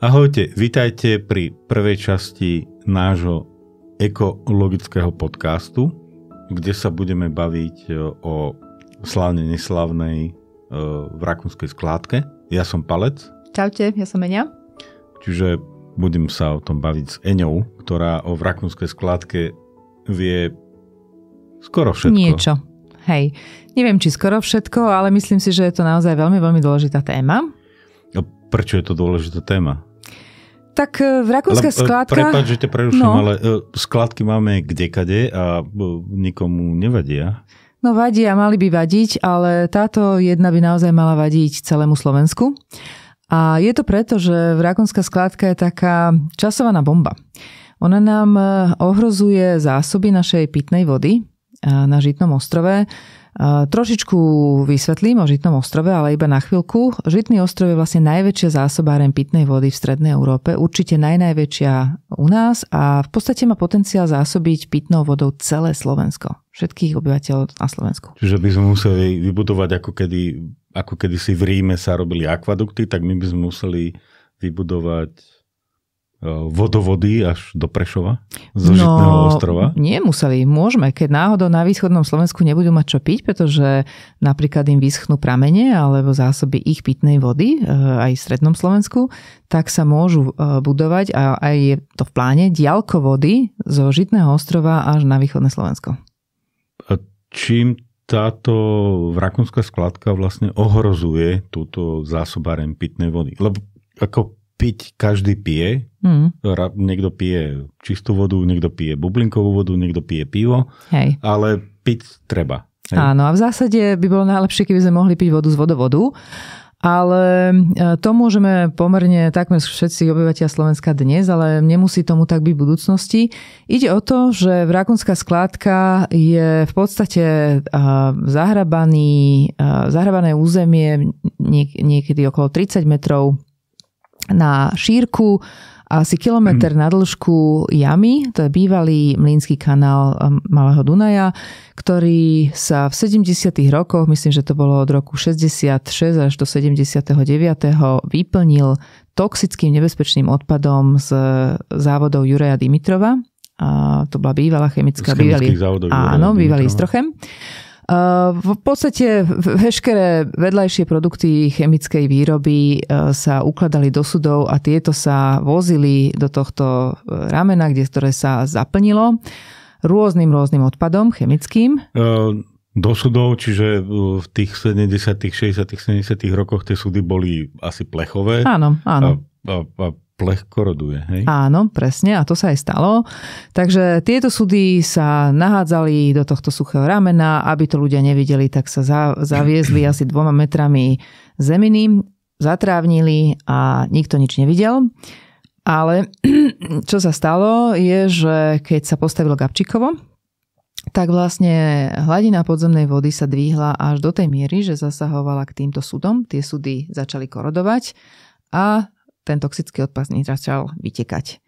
Ahojte, vitajte pri prvej časti nášho ekologického podcastu, kde sa budeme baviť o slávne neslavnej v rakúskej skládke. Ja som Palec. Čaute, ja som Eňa. Čiže budem sa o tom baviť s Eňou, ktorá o rakúskej skládke vie skoro všetko. Niečo. Hej, neviem, či skoro všetko, ale myslím si, že je to naozaj veľmi, veľmi dôležitá téma. A prečo je to dôležitá téma? Tak v rakúska skládka... Prepáč, že te preruším, ale skládky máme kdekade a nikomu nevadia. No vadia, mali by vadiť, ale táto jedna by naozaj mala vadiť celému Slovensku. A je to preto, že rakúska skládka je taká časovaná bomba. Ona nám ohrozuje zásoby našej pitnej vody na Žitnom ostrove. Trošičku vysvetlím o Žitnom ostrove, ale iba na chvíľku. Žitný ostrov je vlastne najväčšia zásobáreň pitnej vody v strednej Európe, určite najväčšia u nás a v podstate má potenciál zásobiť pitnou vodou celé Slovensko. Všetkých obyvateľov na Slovensku. Čiže by sme museli vybudovať, ako kedysi v Ríme sa robili akvadukty, tak my by sme museli vybudovať vodovody až do Prešova zo Žitného ostrova? Nemuseli, môžeme. Keď náhodou na východnom Slovensku nebudú mať čo piť, pretože napríklad im vyschnú pramene alebo zásoby ich pitnej vody aj v strednom Slovensku, tak sa môžu budovať a aj je to v pláne diaľkovody zo Žitného ostrova až na východné Slovensko. A čím táto rakúska skladka vlastne ohrozuje túto zásobáreň pitnej vody? Lebo ako piť každý pije. Niekto pije čistú vodu, niekto pije bublinkovú vodu, niekto pije pivo. Hej. Ale piť treba. Hej. Áno, a v zásade by bolo najlepšie, keby sme mohli piť vodu z vodovodu. Ale to môžeme pomerne takmer všetci obyvateľia Slovenska dnes, ale nemusí tomu tak byť v budúcnosti. Ide o to, že rakúska skládka je v podstate zahrabané územie niekedy okolo 30 metrov na šírku, asi kilometr na dĺžku jamy, to je bývalý mlynský kanál Malého Dunaja, ktorý sa v 70. rokoch, myslím, že to bolo od roku 66 až do 79. vyplnil toxickým nebezpečným odpadom z závodov Juraja Dimitrova. A to bola bývalá chemická... bývalý Istrochem. V podstate veškeré vedľajšie produkty chemickej výroby sa ukladali do sudov a tieto sa vozili do tohto ramena, ktoré sa zaplnilo rôznym odpadom chemickým. Do sudov, čiže v tých 70., 60., 70. rokoch tie sudy boli asi plechové. Áno. A plech koroduje, hej? Áno, presne, a to sa aj stalo. Takže tieto sudy sa nahádzali do tohto suchého ramena, aby to ľudia nevideli, tak sa zaviezli asi 2 metrami zeminy, zatrávnili a nikto nič nevidel. Ale čo sa stalo je, že keď sa postavilo Gabčíkovo, tak vlastne hladina podzemnej vody sa dvihla až do tej miery, že zasahovala k týmto sudom. Tie sudy začali korodovať a ten toxický odpad začal vytekať.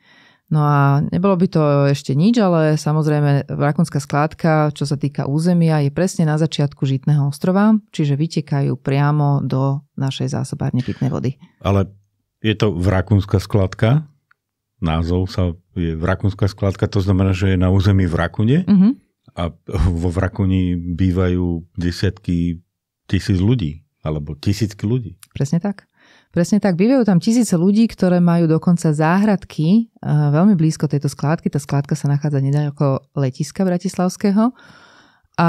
No a nebolo by to ešte nič, ale samozrejme rakúska skládka, čo sa týka územia, je presne na začiatku Žitného ostrova, čiže vytekajú priamo do našej zásobárne pitnej vody. Ale je to rakúska skladka, názov je rakúska skladka, to znamená, že je na území v Rakúne a vo Rakúni bývajú desiatky tisíc ľudí alebo tisícky ľudí. Presne tak. Presne tak. Bývajú tam tisíce ľudí, ktoré majú dokonca záhradky veľmi blízko tejto skládky. Tá skládka sa nachádza nedaleko letiska bratislavského. A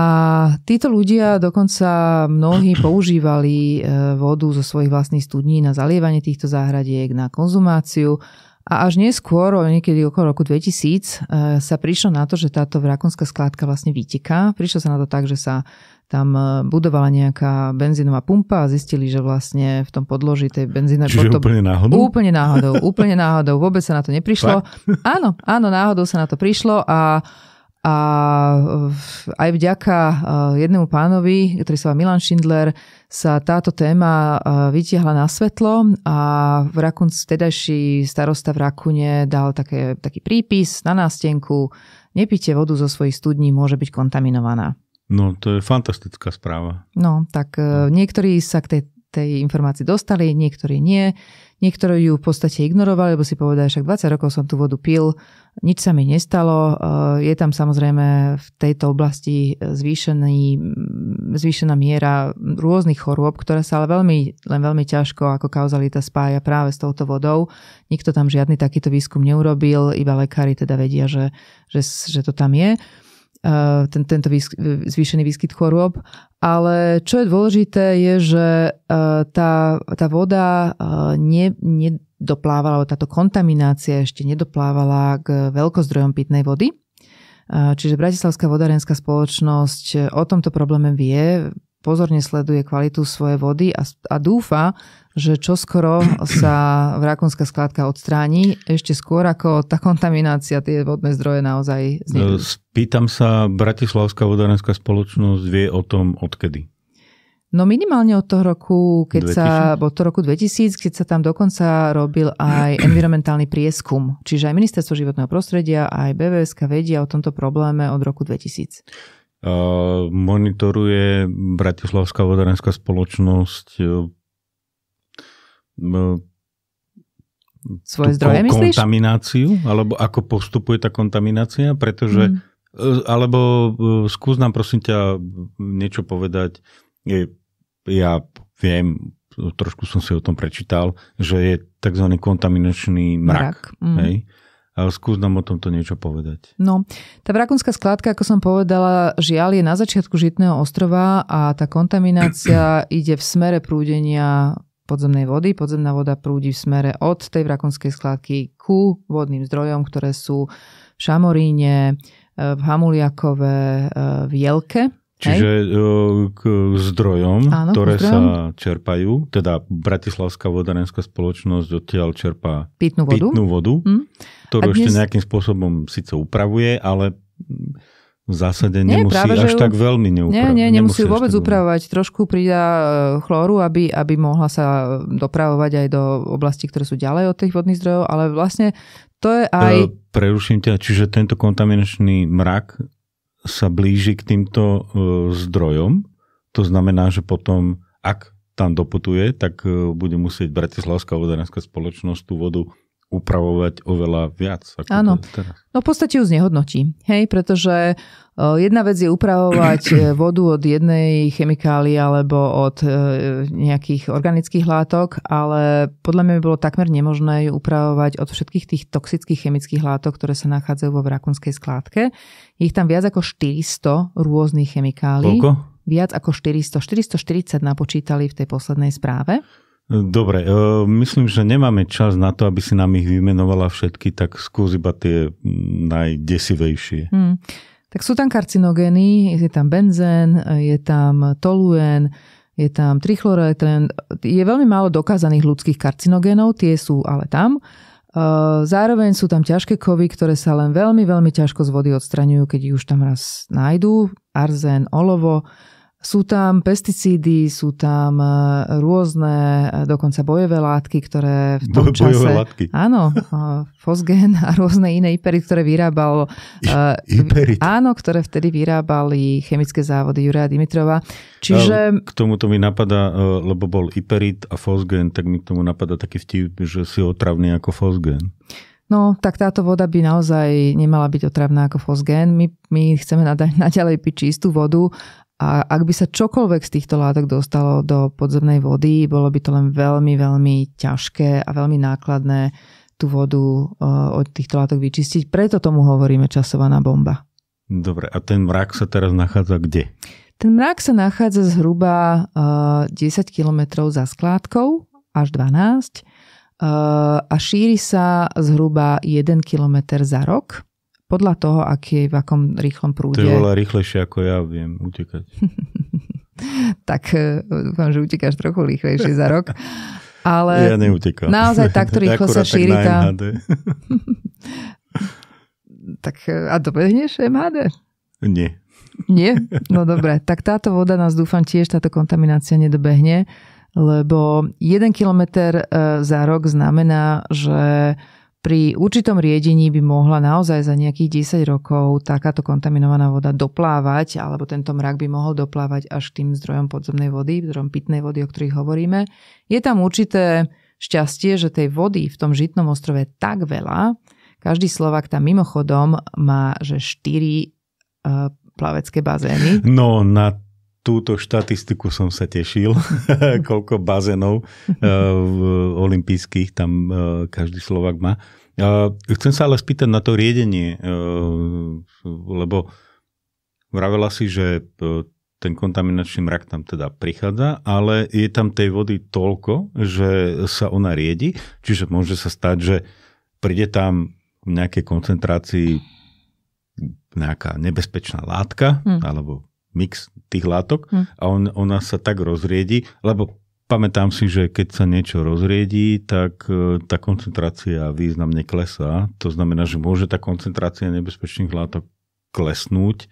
títo ľudia dokonca mnohí používali vodu zo svojich vlastných studní na zalievanie týchto záhradiek, na konzumáciu. A až neskôr, niekedy okolo roku 2000, sa prišlo na to, že táto rakúska skládka vlastne vyteká. Prišlo sa na to tak, že sa tam budovala nejaká benzínová pumpa a zistili, že vlastne v tom podloží tej benzínovej... Čiže úplne náhodou? Úplne náhodou. Vôbec sa na to neprišlo. Áno, náhodou sa na to prišlo a aj vďaka jednému pánovi, ktorý sa volá Milan Schindler, sa táto téma vytiahla na svetlo a vtedajší starosta v Rakúne dal taký prípis na nástenku: nepite vodu zo svojich studní, môže byť kontaminovaná. No, to je fantastická správa. No, tak niektorí sa k tej informácii dostali, niektorí nie. Niektorí ju v podstate ignorovali, lebo si povedali, však 20 rokov som tú vodu pil, nič sa mi nestalo. Je tam samozrejme v tejto oblasti zvýšená miera rôznych chorôb, ktoré sa ale len veľmi ťažko ako kauzalita spája práve s touto vodou. Nikto tam žiadny takýto výskum neurobil, iba lekári teda vedia, že to tam je. Tento zvýšený výskyt chorôb. Ale čo je dôležité je, že tá voda nedoplávala, táto kontaminácia ešte nedoplávala k veľkozdrojom pitnej vody. Čiže Bratislavská vodárenská spoločnosť o tomto probléme vie, pozorne sleduje kvalitu svojej vody a dúfa, že čoskoro sa Rakúnska skládka odstráni, ešte skôr ako tá kontaminácia tie vodné zdroje naozaj znižujú. Spýtam sa, Bratislavská vodárenská spoločnosť vie o tom odkedy? No minimálne od toho roku, od toho roku 2000, keď sa tam dokonca robil aj environmentálny prieskum. Čiže aj Ministerstvo životného prostredia, aj BVSK vedia o tomto probléme od roku 2000. Monitoruje Bratislavská vodárenská spoločnosť svoje zdroje, myslíš? Kontamináciu? Alebo ako postupuje tá kontaminácia? Pretože, alebo skús nám prosím ťa niečo povedať. Ja viem, trošku som si o tom prečítal, že je tzv. Kontaminačný mrak. Hej? Ale skús nám o tomto niečo povedať. No, tá Rakúnska skládka, ako som povedala, žiaľ je na začiatku Žitného ostrova a tá kontaminácia ide v smere prúdenia podzemnej vody. Podzemná voda prúdi v smere od tej Rakúnskej skládky ku vodným zdrojom, ktoré sú v Šamoríne, v Hamuliakove, v Jelke. Čiže k zdrojom, áno, ktoré sa čerpajú, teda Bratislavská vodárenská spoločnosť odtiaľ čerpá pitnú vodu, ktorú ešte nejakým spôsobom síce upravuje, ale v zásade nemusí až tak veľmi neupravovať. Nemusí vôbec upravovať. Trošku pridá chlóru, aby mohla sa dopravovať aj do oblastí, ktoré sú ďalej od tých vodných zdrojov, ale vlastne to je aj... Preruším ťa, čiže tento kontaminačný mrak sa blíži k týmto zdrojom. To znamená, že potom, ak tam doputuje, tak bude musieť Bratislavská vodárenská spoločnosť tú vodu upravovať oveľa viac. Áno, no v podstate ju znehodnotí. Hej, pretože jedna vec je upravovať vodu od jednej chemikálie alebo od nejakých organických látok, ale podľa mňa by bolo takmer nemožné ju upravovať od všetkých tých toxických chemických látok, ktoré sa nachádzajú vo Rakúnskej skládke. Je ich tam viac ako 400 rôznych chemikálií. Koľko? Viac ako 400. 440 napočítali v tej poslednej správe. Dobre, myslím, že nemáme čas na to, aby si nám ich vymenovala všetky, tak skús iba tie najdesivejšie. Tak sú tam karcinogény, je tam benzén, je tam toluen, je tam trichloroetren. Je veľmi málo dokázaných ľudských karcinogénov, tie sú ale tam. Zároveň sú tam ťažké kovy, ktoré sa len veľmi, veľmi ťažko z vody odstraňujú, keď ich už tam raz nájdú. Arzén, olovo. Sú tam pesticídy, sú tam rôzne, dokonca bojové látky, ktoré v tom čase... Bojové látky? Áno, fosgén a rôzne iné iperit, ktoré vyrábal... Iperit? Áno, ktoré vtedy vyrábali chemické závody Juraja Dimitrova. Čiže... K tomuto mi napadá, lebo bol iperit a fosgén, tak mi k tomu napadá taký vtip, že si otravný ako fosgén. No, tak táto voda by naozaj nemala byť otravná ako fosgén. My chceme naďalej piť čistú vodu. A ak by sa čokoľvek z týchto látok dostalo do podzemnej vody, bolo by to len veľmi, veľmi ťažké a veľmi nákladné tú vodu od týchto látok vyčistiť. Preto tomu hovoríme časovaná bomba. Dobre, a ten mrak sa teraz nachádza kde? Ten mrak sa nachádza zhruba 10 kilometrov za skládkou, až 12. A šíri sa zhruba 1 kilometr za rok. Podľa toho, v akom rýchlom prúde. To je veľa rýchlejšie, ako ja viem utekať. Tak dúfam, že utekáš trochu rýchlejšie za rok. Ale ja neutekám. Naozaj takto rýchlo sa šíri tá... Tak a dobehneš MHD? Nie. Nie? No dobre. Tak táto voda nás dúfam tiež, táto kontaminácia nedobehne, lebo 1 kilometr za rok znamená, že pri určitom riedení by mohla naozaj za nejakých 10 rokov takáto kontaminovaná voda doplávať, alebo tento mrak by mohol doplávať až k tým zdrojom podzemnej vody, zdrojom pitnej vody, o ktorých hovoríme. Je tam určité šťastie, že tej vody v tom Žitnom ostrove je tak veľa. Každý Slovák tam mimochodom má, že 4 plavecké bazény. No, na túto štatistiku som sa tešil, koľko bazénov olympijských tam každý Slovák má. Chcem sa ale spýtať na to riedenie, lebo vravela si, že ten kontaminačný mrak tam teda prichádza, ale je tam tej vody toľko, že sa ona riedi, čiže môže sa stať, že príde tam v nejakej koncentrácii nejaká nebezpečná látka, alebo mix tých látok a ona sa tak rozriedi, lebo pamätám si, že keď sa niečo rozriedí, tak tá koncentrácia významne klesá. To znamená, že môže tá koncentrácia nebezpečných látok klesnúť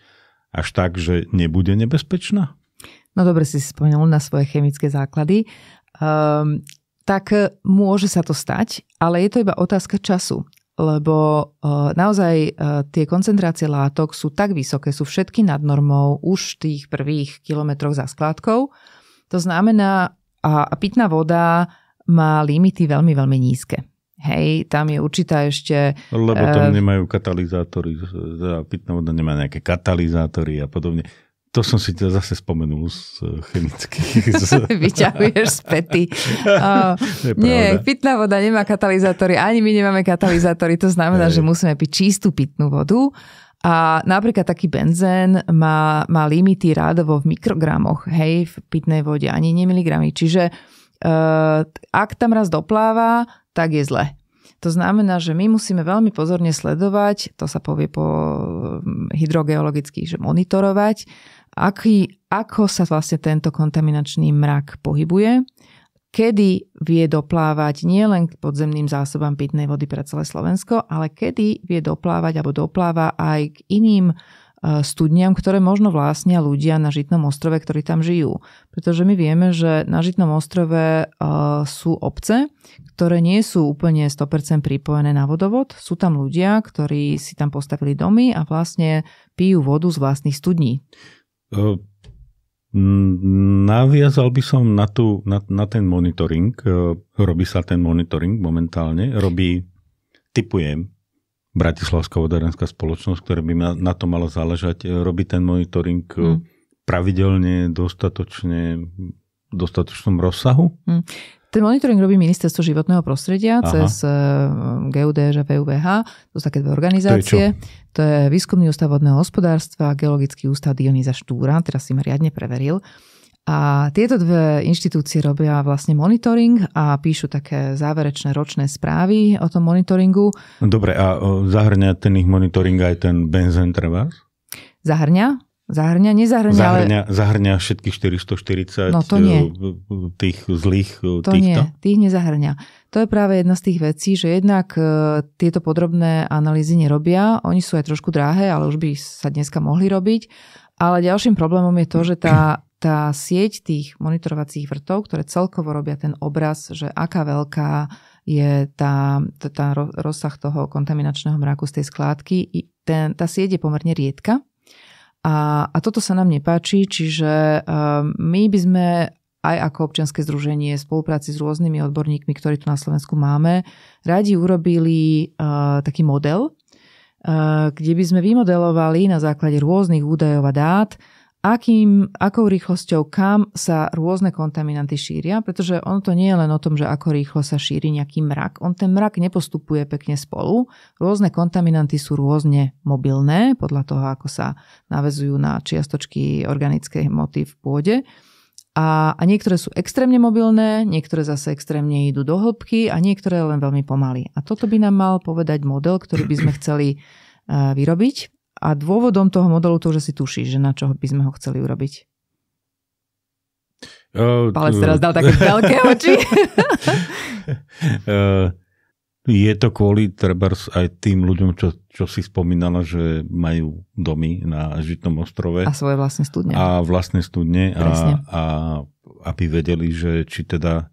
až tak, že nebude nebezpečná? No dobre si spomenul na svoje chemické základy. Tak môže sa to stať, ale je to iba otázka času. Lebo naozaj tie koncentrácie látok sú tak vysoké, sú všetky nad normou už v tých prvých kilometroch za skládkou. To znamená, a pitná voda má limity veľmi, veľmi nízke. Hej, tam je určitá ešte... Lebo tam nemajú katalizátory, pitná voda nemá nejaké katalizátory a podobne. To som si zase spomenul z chemických. Vyťahuješ späty. Nie, pitná voda nemá katalizátory, ani my nemáme katalizátory. To znamená, že musíme piť čistú pitnú vodu. A napríklad taký benzén má limity rádovo v mikrogramoch, hej, v pitnej vode, ani nie miligramy. Čiže ak tam raz dopláva, tak je zle. To znamená, že my musíme veľmi pozorne sledovať, to sa povie po hydrogeologicky, že monitorovať, ako sa vlastne tento kontaminačný mrak pohybuje, kedy vie doplávať nielen k podzemným zásobám pitnej vody pre celé Slovensko, ale kedy vie doplávať alebo dopláva aj k iným studniam, ktoré možno vlastnia ľudia na Žitnom ostrove, ktorí tam žijú. Pretože my vieme, že na Žitnom ostrove sú obce, ktoré nie sú úplne 100% pripojené na vodovod. Sú tam ľudia, ktorí si tam postavili domy a vlastne pijú vodu z vlastných studní. Naviazal by som na ten monitoring. Robí sa ten monitoring momentálne. Typujem, Bratislavská vodárenská spoločnosť, ktorá by na to mala záležať, robí ten monitoring pravidelne, dostatočnom rozsahu? Ten monitoring robí Ministerstvo životného prostredia cez GUDŽ a VUVH. To sú také dve organizácie. To je Výskumný ústav vodného hospodárstva a Geologický ústav Dionýza Štúra. Teraz si ma riadne preveril. A tieto dve inštitúcie robia vlastne monitoring a píšu také záverečné ročné správy o tom monitoringu. Dobre, a zahrňa ten ich monitoring aj ten benzén trebárs? Zahrňa všetkých 440 tých zlých to týchto? Nie, tých nezahrňa. To je práve jedna z tých vecí, že jednak tieto podrobné analýzy nerobia. Oni sú aj trošku drahé, ale už by sa dneska mohli robiť. Ale ďalším problémom je to, že tá sieť tých monitorovacích vrtov, ktoré celkovo robia ten obraz, že aká veľká je tá rozsah toho kontaminačného mraku z tej skládky, tá sieť je pomerne riedka. A toto sa nám nepáči, čiže my by sme aj ako občianske združenie v spolupráci s rôznymi odborníkmi, ktorí tu na Slovensku máme, radi urobili taký model, kde by sme vymodelovali na základe rôznych údajov a dát, akou rýchlosťou kam sa rôzne kontaminanty šíria, pretože ono to nie je len o tom, že ako rýchlo sa šíri nejaký mrak. ten mrak nepostupuje pekne spolu. Rôzne kontaminanty sú rôzne mobilné, podľa toho, ako sa naväzujú na čiastočky organickej hmoty v pôde. A niektoré sú extrémne mobilné, niektoré zase extrémne idú do hĺbky a niektoré len veľmi pomaly. A toto by nám mal povedať model, ktorý by sme chceli vyrobiť. A dôvodom toho modelu to, že si tušíš, že na čo by sme ho chceli urobiť. Palec teraz dal také veľké oči. Je to kvôli trebárs aj tým ľuďom, čo si spomínala, že majú domy na Žitnom ostrove. A svoje vlastné studne. A vlastné studne. A aby vedeli, že či teda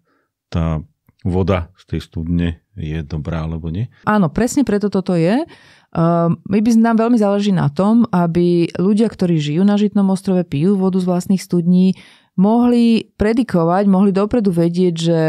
tá voda z tej studne je dobrá alebo nie? Áno, presne preto toto je. Nám veľmi záleží na tom, aby ľudia, ktorí žijú na Žitnom ostrove, pijú vodu z vlastných studní, mohli predikovať, mohli dopredu vedieť, že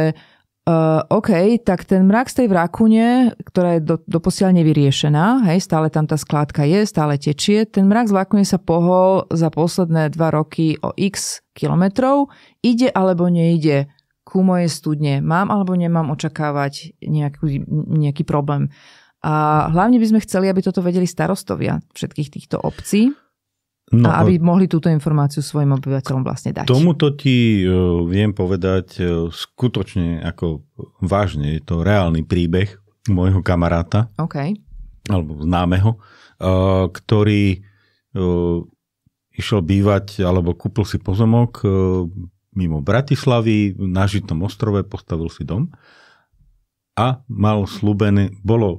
OK, tak ten mrak z tej Vrakune, ktorá je doposiaľ nevyriešená, hej, stále tam tá skládka je, stále tečie, ten mrak z Vrakune sa pohol za posledné 2 roky o x kilometrov, ide alebo nejde ku mojej studne, mám alebo nemám očakávať nejaký problém. A hlavne by sme chceli, aby toto vedeli starostovia všetkých týchto obcí, a aby mohli túto informáciu svojim obyvateľom vlastne dať. Tomuto ti viem povedať skutočne ako vážne. Je to reálny príbeh môjho kamaráta, alebo známeho, ktorý išiel bývať, alebo kúpil si pozemok mimo Bratislavy, na Žitnom ostrove, postavil si dom a bolo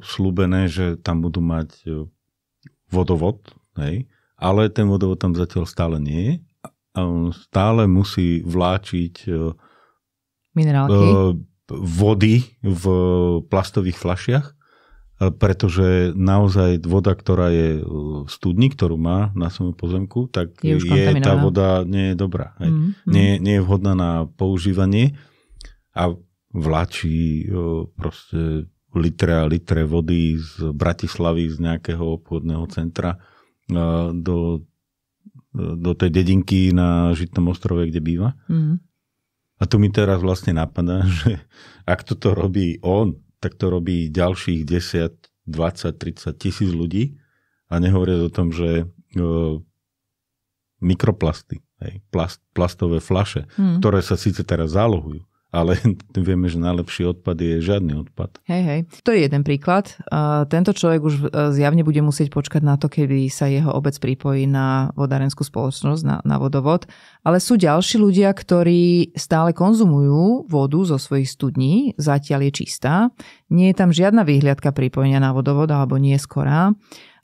slúbené, že tam budú mať vodovod, hej, ale ten vodovod tam zatiaľ stále nie je. A on stále musí vláčiť minerálky, vody v plastových fľašiach, pretože naozaj voda, ktorá je v studni, ktorú má na svojom pozemku, tak tá voda nie je dobrá. Nie je vhodná na používanie a vláči proste litre a litre vody z Bratislavy, z nejakého obchodného centra do tej dedinky na Žitnom ostrove, kde býva. A tu mi teraz vlastne napadá, že ak toto robí on, tak to robí ďalších 10, 20, 30 tisíc ľudí a nehovoria o tom, že mikroplasty, plastové fľaše, ktoré sa síce teraz zálohujú, ale vieme, že najlepší odpad je žiadny odpad. Hej. To je jeden príklad. Tento človek už zjavne bude musieť počkať na to, kedy sa jeho obec pripojí na vodárenskú spoločnosť, na vodovod. Ale sú ďalší ľudia, ktorí stále konzumujú vodu zo svojich studní. Zatiaľ je čistá. Nie je tam žiadna výhliadka pripojenia na vodovod, alebo nie je skorá.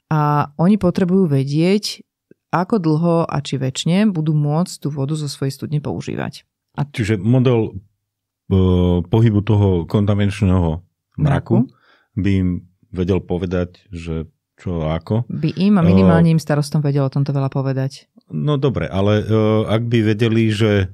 A oni potrebujú vedieť, ako dlho a či večne budú môcť tú vodu zo svojej studne používať. Čiže model pohybu toho kontaminačného mraku by im vedel povedať, že čo ako. By im a minimálne im starostom vedel o tomto veľa povedať. No dobre, ale ak by vedeli, že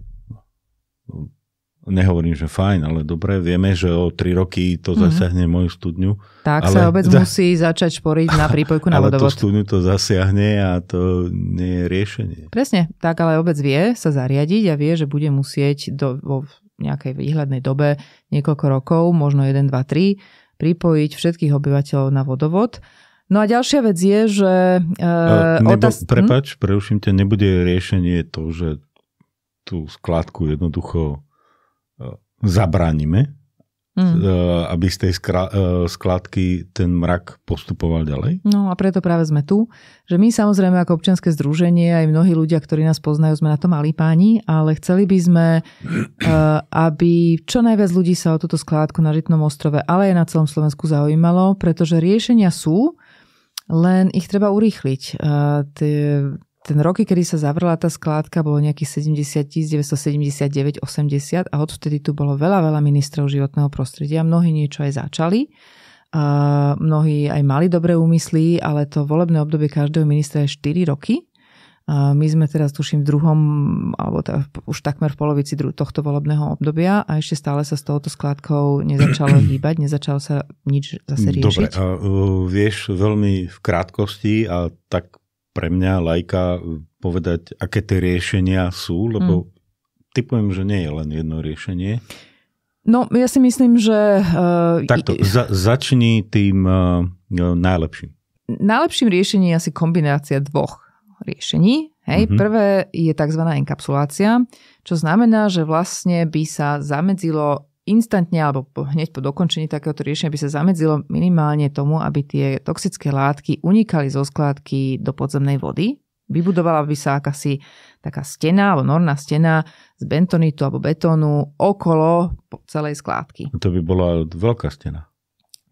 nehovorím, že fajn, ale dobre, vieme, že o 3 roky to zasiahne moju studňu. Tak sa obec musí začať šporiť na prípojku na vodovod. Ale tú studňu to zasiahne a to nie je riešenie. Presne, tak ale obec vie sa zariadiť a vie, že bude musieť vo nejakej výhľadnej dobe niekoľko rokov, možno 1, 2, 3, pripojiť všetkých obyvateľov na vodovod. No a ďalšia vec je, že... Prepáč, preruším ťa, nebude riešenie to, že tú skládku jednoducho zabránime, aby z tej skládky ten mrak postupoval ďalej? No a preto práve sme tu, že my samozrejme ako občianske združenie, aj mnohí ľudia, ktorí nás poznajú, sme na to malí páni, ale chceli by sme, aby čo najviac ľudí sa o túto skládku na Žitnom ostrove, ale aj na celom Slovensku zaujímalo, pretože riešenia sú, len ich treba urýchliť. Ten roky, kedy sa zavrela tá skládka, bolo nejakých 1979, 80 a odvtedy tu bolo veľa ministrov životného prostredia. Mnohí niečo aj začali. Mnohí aj mali dobré úmysly, ale to volebné obdobie každého ministra je 4 roky. My sme teraz tuším v druhom, alebo už takmer v polovici tohto volebného obdobia a ešte stále sa s touto skládkou nezačalo hýbať, nezačalo sa nič zase riešiť. Dobre, a vieš veľmi v krátkosti a tak pre mňa laika povedať, aké tie riešenia sú, lebo typujem, že nie je len jedno riešenie. No, ja si myslím, že... Takto, začni tým najlepším. Najlepším riešením je asi kombinácia 2 riešení. Hej. Prvé je tzv. Enkapsulácia, čo znamená, že vlastne by sa zamedzilo instantne alebo hneď po dokončení takéhoto riešenia by sa zamedzilo minimálne tomu, aby tie toxické látky unikali zo skládky do podzemnej vody. Vybudovala by sa akási taká stena alebo norná stena z bentonitu alebo betónu okolo celej skládky. To by bola veľká stena.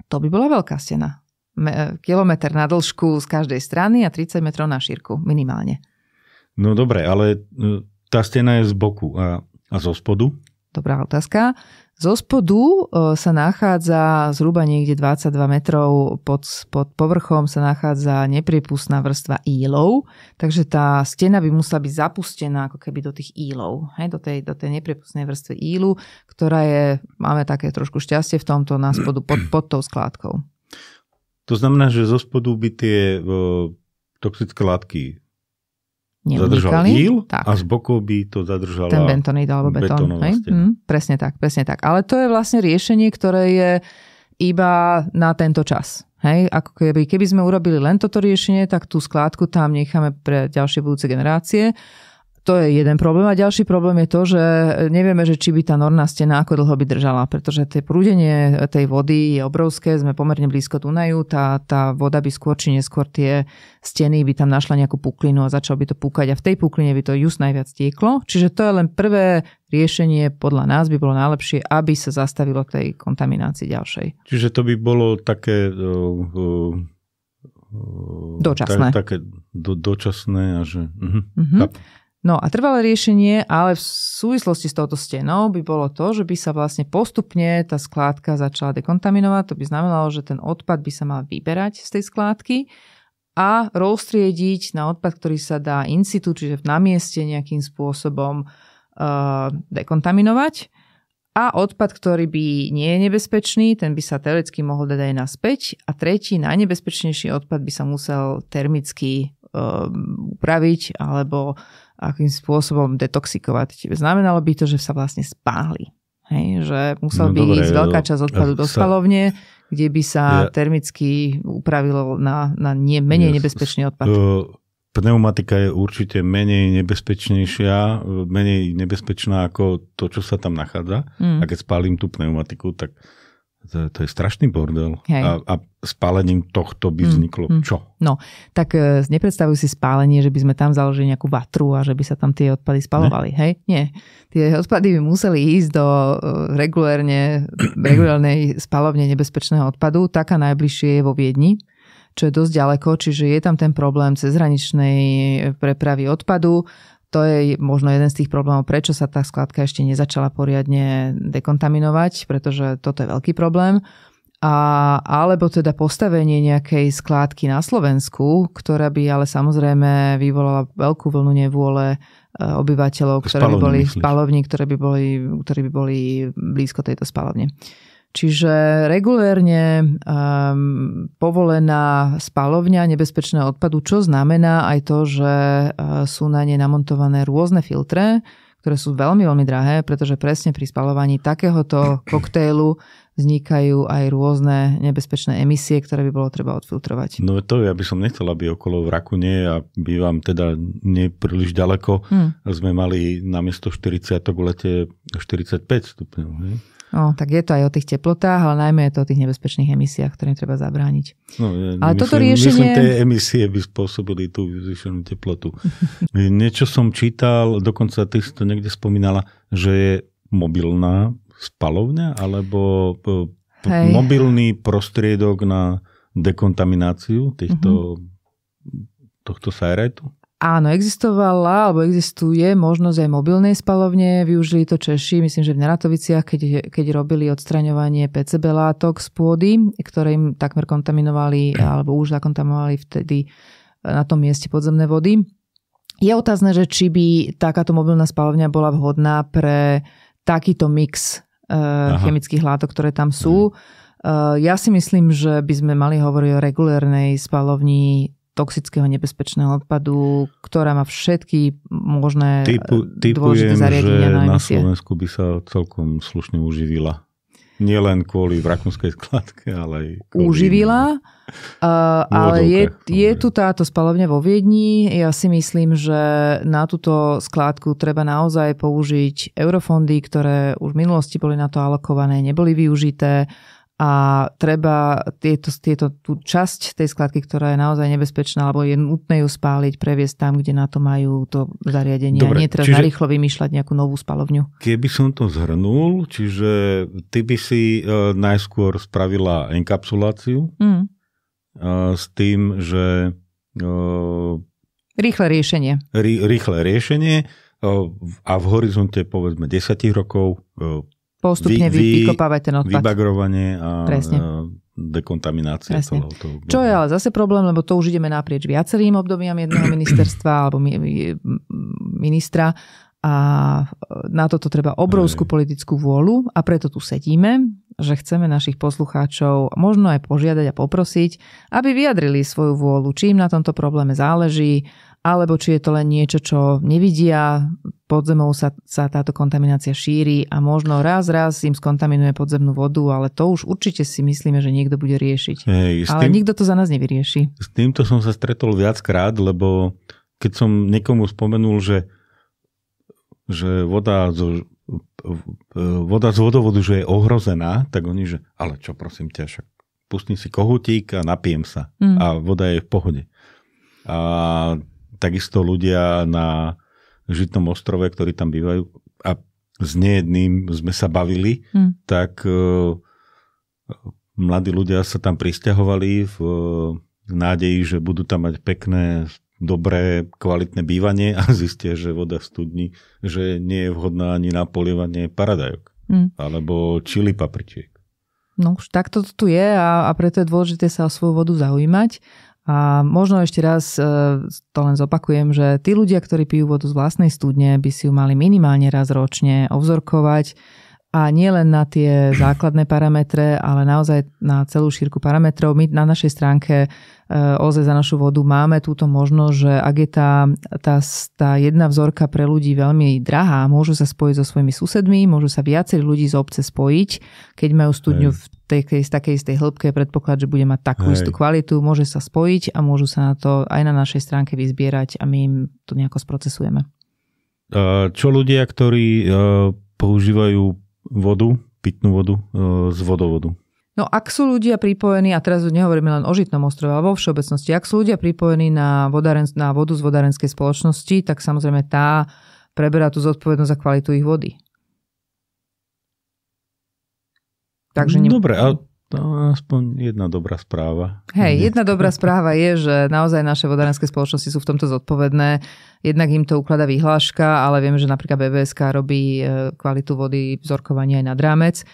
To by bola veľká stena. Kilometr na dĺžku z každej strany a 30 metrov na šírku minimálne. No dobre, ale tá stena je z boku a zo spodu. dobrá otázka. Zo spodu sa nachádza zhruba niekde 22 metrov pod povrchom sa nachádza nepriepustná vrstva ílov, takže tá stena by musela byť zapustená ako keby do tých ílov, hej, do tej nepriepustnej vrstvy ílu, ktorá je, máme také trošku šťastie v tomto na spodu pod tou skládkou. To znamená, že zo spodu by tie toxické látky zadržal íl a z bokov by to zadržala ten bentonit alebo betón. Presne tak. Ale to je vlastne riešenie, ktoré je iba na tento čas. Hej? Ako keby sme urobili len toto riešenie, tak tú skládku tam necháme pre ďalšie budúce generácie. To je jeden problém. A ďalší problém je to, že nevieme, že či by tá norná stena ako dlho by držala, pretože tie prúdenie tej vody je obrovské, sme pomerne blízko Dunaju, tá voda by skôr či neskôr tie steny by tam našla nejakú puklinu a začal by to púkať a v tej pukline by to just najviac tieklo. Čiže to je len prvé riešenie, podľa nás by bolo najlepšie, aby sa zastavilo tej kontaminácii ďalšej. Čiže to by bolo také dočasné. Také dočasné a že... No a trvalé riešenie, ale v súvislosti s touto stenou by bolo to, že by sa vlastne postupne tá skládka začala dekontaminovať. To by znamenalo, že ten odpad by sa mal vyberať z tej skládky a roztriediť na odpad, ktorý sa dá in situ, čiže na mieste nejakým spôsobom dekontaminovať. A odpad, ktorý by nie je nebezpečný, ten by sa teoreticky mohol dať aj naspäť. A tretí, najnebezpečnejší odpad by sa musel termicky upraviť alebo akým spôsobom detoxikovať. Znamenalo by to, že sa vlastne spáli. Hej? Že musel by ísť veľká časť odpadu do spalovne, kde by sa termicky upravilo na menej nebezpečný odpad. Pneumatika je určite menej nebezpečná ako to, čo sa tam nachádza. A keď spálim tú pneumatiku, tak to je strašný bordel. A spálením tohto by vzniklo čo? No, tak nepredstavuj si spálenie, že by sme tam založili nejakú vatru a že by sa tam tie odpady spalovali. Hej? Nie. Tie odpady by museli ísť do regulárnej spalovne nebezpečného odpadu. Taká najbližšie je vo Viedni, čo je dosť ďaleko, čiže je tam ten problém cezhraničnej prepravy odpadu. To je možno jeden z tých problémov, prečo sa tá skladka ešte nezačala poriadne dekontaminovať, pretože toto je veľký problém. Alebo teda postavenie nejakej skládky na Slovensku, ktorá by ale samozrejme vyvolala veľkú vlnu nevôle obyvateľov, ktorí by boli v spalovni, ktorí by boli blízko tejto spalovne. Čiže regulérne povolená spalovňa nebezpečného odpadu, čo znamená aj to, že sú na ne namontované rôzne filtre, ktoré sú veľmi, veľmi drahé, pretože presne pri spalovaní takéhoto koktejlu vznikajú aj rôzne nebezpečné emisie, ktoré by bolo treba odfiltrovať. No to ja by som nechcel, aby okolo vraku nie a bývam teda nie príliš ďaleko. Sme mali namiesto 40 v lete 45 stupňov. Hej? No, tak je to aj o tých teplotách, ale najmä je to o tých nebezpečných emisiách, ktorým treba zabrániť. No, ale toto riešenie... Myslím, tie emisie by spôsobili tú zvýšenú teplotu. Niečo som čítal, dokonca ty si to niekde spomínala, že je mobilná spalovňa, alebo mobilný prostriedok na dekontamináciu tohto sajrajtu? Áno, existovala, alebo existuje možnosť aj mobilnej spalovne. Využili to Češi, myslím, že v Neratoviciach, keď robili odstraňovanie PCB látok z pôdy, ktoré im takmer kontaminovali, alebo už zakontaminovali vtedy na tom mieste podzemné vody. Je otázne, že či by takáto mobilná spalovňa bola vhodná pre takýto mix chemických látok, ktoré tam sú. Ja si myslím, že by sme mali hovoriť o regulérnej spalovni toxického nebezpečného odpadu, ktorá má všetky možné dôležité zariadenia na emisie. Na Slovensku by sa celkom slušne uživila. Nie len kvôli vrakunskej skladke, ale aj kvôli... Uživila, ale je tu táto spalovňa vo Viedni. Ja si myslím, že na túto skladku treba naozaj použiť eurofondy, ktoré už v minulosti boli na to alokované, neboli využité. A treba tú časť tej skladky, ktorá je naozaj nebezpečná, alebo je nutné ju spáliť, previesť tam, kde na to majú to zariadenie. Dobre, nie treba narýchlo vymýšľať nejakú novú spalovňu. Keby som to zhrnul, čiže ty by si najskôr spravila enkapsuláciu s tým, že... Rýchle riešenie. Rýchle riešenie. A v horizonte povedzme 10 rokov postupne vykopávať ten odpad. Vybagrovanie a dekontaminácia celého toho. Čo je ale zase problém, lebo to už ideme naprieč viacerým obdobiam jedného ministerstva alebo ministra a na toto treba obrovskú politickú vôľu a preto tu sedíme, že chceme našich poslucháčov možno aj požiadať a poprosiť, aby vyjadrili svoju vôľu, či im na tomto probléme záleží, alebo či je to len niečo, čo nevidia, pod zemou sa táto kontaminácia šíri a možno raz im skontaminuje podzemnú vodu, ale to už určite si myslíme, že niekto bude riešiť. Ale nikto to za nás nevyrieši. S týmto som sa stretol viackrát, lebo keď som niekomu spomenul, že voda z vodovodu že je ohrozená, tak oni, že ale čo prosím ťa, však pustím si kohutík a napijem sa a voda je v pohode. A takisto ľudia na Žitnom ostrove, ktorí tam bývajú a s nejedným sme sa bavili, tak mladí ľudia sa tam prisťahovali v nádeji, že budú tam mať pekné, dobré, kvalitné bývanie a zistia, že voda v studni, že nie je vhodná ani na polievanie paradajok alebo čili papričiek. No už takto to tu je a preto je dôležité sa o svoju vodu zaujímať. A možno ešte raz to len zopakujem, že tí ľudia, ktorí pijú vodu z vlastnej studne, by si ju mali minimálne raz ročne ovzorkovať a nie len na tie základné parametre, ale naozaj na celú šírku parametrov. My na našej stránke OZ za našu vodu máme túto možnosť, že ak je tá jedna vzorka pre ľudí veľmi drahá, môžu sa spojiť so svojimi susedmi, môžu sa viacerí ľudí z obce spojiť, keď majú studňu v takej istej hĺbke, predpoklad, že bude mať takú istú kvalitu, môže sa spojiť a môžu sa na to aj na našej stránke vyzbierať a my im to nejako sprocesujeme. Čo ľudia, ktorí používajú vodu, pitnú vodu z vodovodu? No ak sú ľudia pripojení, a teraz nehovoríme len o Žitnom ostrove, ale vo všeobecnosti, ak sú ľudia pripojení na vodu z vodárenskej spoločnosti, tak samozrejme tá preberá tú zodpovednosť za kvalitu ich vody. Takže dobre, ale aspoň jedna dobrá správa. Jedna dobrá správa je, že naozaj naše vodárenské spoločnosti sú v tomto zodpovedné. Jednak im to ukladá vyhláška, ale viem, že napríklad BVSK robí kvalitu vody vzorkovania aj nad rámec.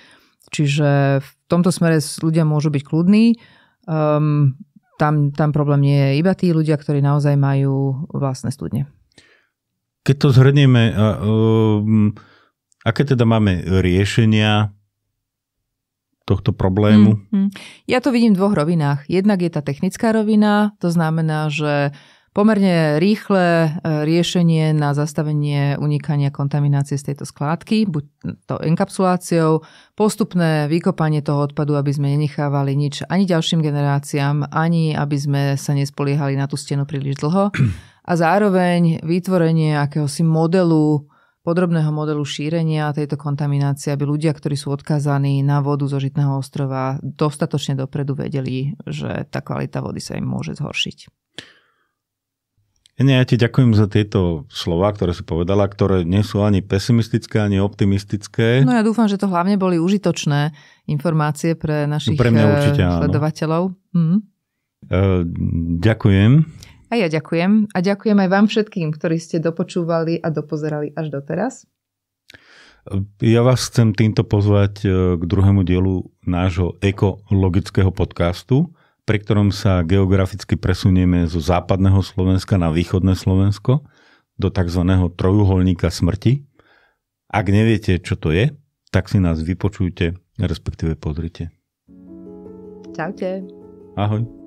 Čiže v tomto smere ľudia môžu byť kľudní. Tam problém nie je iba tí ľudia, ktorí naozaj majú vlastné studne. Keď to zhrnieme, aké teda máme riešenia tohto problému? Ja to vidím v dvoch rovinách. Jednak je tá technická rovina, to znamená, že pomerne rýchle riešenie na zastavenie unikania kontaminácie z tejto skládky, buď to enkapsuláciou, postupné vykopanie toho odpadu, aby sme nenechávali nič ani ďalším generáciám, ani aby sme sa nespoliehali na tú stenu príliš dlho. A zároveň vytvorenie akéhosi podrobného modelu šírenia tejto kontaminácie, aby ľudia, ktorí sú odkázaní na vodu zo Žitného ostrova, dostatočne dopredu vedeli, že tá kvalita vody sa im môže zhoršiť. Ja ti ďakujem za tieto slová, ktoré si povedala, ktoré nie sú ani pesimistické, ani optimistické. No ja dúfam, že to hlavne boli užitočné informácie pre našich sledovateľov. Ďakujem. A ja ďakujem. A ďakujem aj vám všetkým, ktorí ste dopočúvali a dopozerali až doteraz. Ja vás chcem týmto pozvať k druhému dielu nášho ekologického podcastu, pri ktorom sa geograficky presunieme zo západného Slovenska na východné Slovensko do tzv. Trojuholníka smrti. Ak neviete, čo to je, tak si nás vypočujte, respektíve pozrite. Čaute. Ahoj.